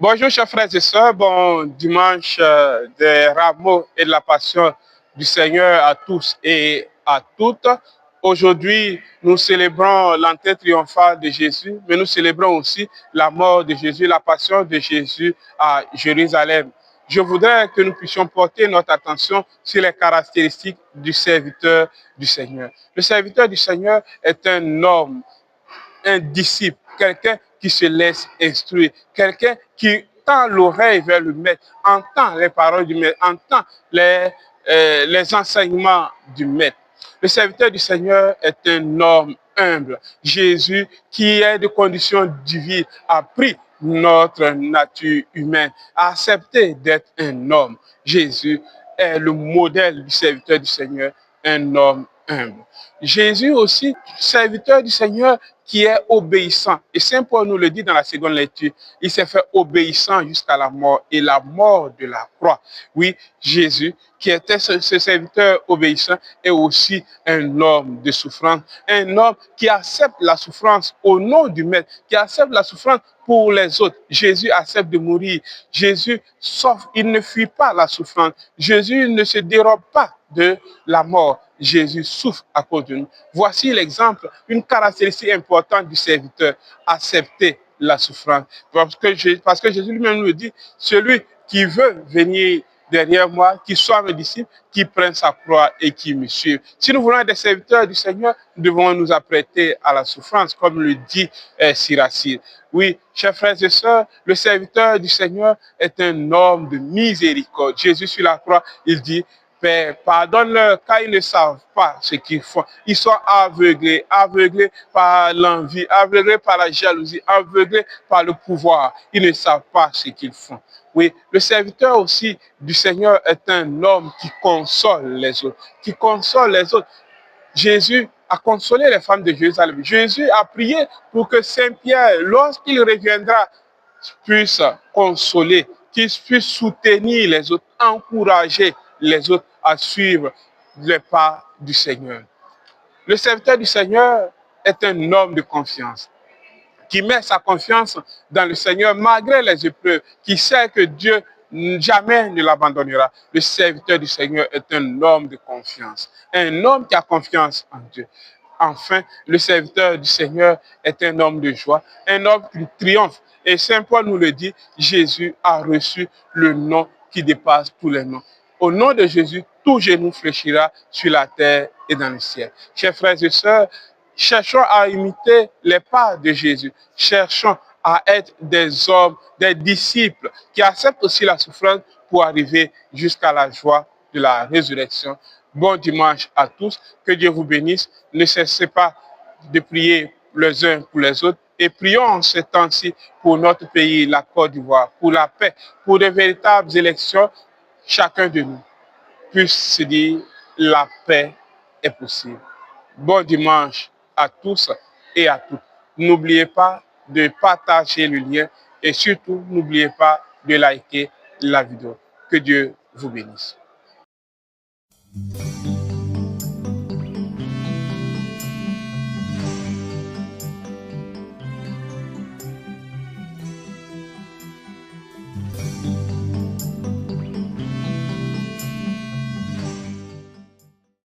Bonjour chers frères et sœurs, bon dimanche des rameaux et de la passion du Seigneur à tous et à toutes. Aujourd'hui, nous célébrons l'entrée triomphale de Jésus, mais nous célébrons aussi la mort de Jésus, la passion de Jésus à Jérusalem. Je voudrais que nous puissions porter notre attention sur les caractéristiques du serviteur du Seigneur. Le serviteur du Seigneur est un homme, un disciple, quelqu'un qui se laisse instruire, quelqu'un qui tend l'oreille vers le maître, entend les paroles du maître, entend les enseignements du maître. Le serviteur du Seigneur est un homme humble. Jésus, qui est de condition divine, a pris notre nature humaine, a accepté d'être un homme. Jésus est le modèle du serviteur du Seigneur, un homme humble. Jésus aussi, serviteur du Seigneur, qui est obéissant. Et Saint Paul nous le dit dans la seconde lecture. Il s'est fait obéissant jusqu'à la mort et la mort de la croix. Oui, Jésus, qui était ce serviteur obéissant, est aussi un homme de souffrance. Un homme qui accepte la souffrance au nom du Maître, qui accepte la souffrance pour les autres. Jésus accepte de mourir. Jésus souffre, il ne fuit pas la souffrance. Jésus ne se dérobe pas de la mort. Jésus souffre à cause de nous. Voici l'exemple, une caractéristique importante du serviteur, accepter la souffrance. Parce que Jésus lui-même nous dit, celui qui veut venir derrière moi, qui soit mes disciples, qui prenne sa croix et qui me suive. Si nous voulons être des serviteurs du Seigneur, nous devons nous apprêter à la souffrance, comme le dit Siracide. Oui, chers frères et sœurs, le serviteur du Seigneur est un homme de miséricorde. Jésus sur la croix, il dit, Père, pardonne-leur car ils ne savent pas ce qu'ils font. Ils sont aveuglés, aveuglés par l'envie, aveuglés par la jalousie, aveuglés par le pouvoir. Ils ne savent pas ce qu'ils font. Oui, le serviteur aussi du Seigneur est un homme qui console les autres, qui console les autres. Jésus a consolé les femmes de Jérusalem. Jésus a prié pour que Saint-Pierre, lorsqu'il reviendra, puisse consoler, qu'il puisse soutenir les autres, encourager les autres à suivre les pas du Seigneur. Le serviteur du Seigneur est un homme de confiance, qui met sa confiance dans le Seigneur malgré les épreuves, qui sait que Dieu jamais ne l'abandonnera. Le serviteur du Seigneur est un homme de confiance, un homme qui a confiance en Dieu. Enfin, le serviteur du Seigneur est un homme de joie, un homme qui triomphe. Et Saint Paul nous le dit, Jésus a reçu le nom qui dépasse tous les noms. Au nom de Jésus, tout genou fléchira sur la terre et dans le ciel. Chers frères et sœurs, cherchons à imiter les pas de Jésus. Cherchons à être des hommes, des disciples qui acceptent aussi la souffrance pour arriver jusqu'à la joie de la résurrection. Bon dimanche à tous. Que Dieu vous bénisse. Ne cessez pas de prier les uns pour les autres. Et prions en ce temps-ci pour notre pays, la Côte d'Ivoire, pour la paix, pour de véritables élections. Chacun de nous puisse se dire la paix est possible. Bon dimanche à tous et à toutes. N'oubliez pas de partager le lien et surtout, n'oubliez pas de liker la vidéo. Que Dieu vous bénisse.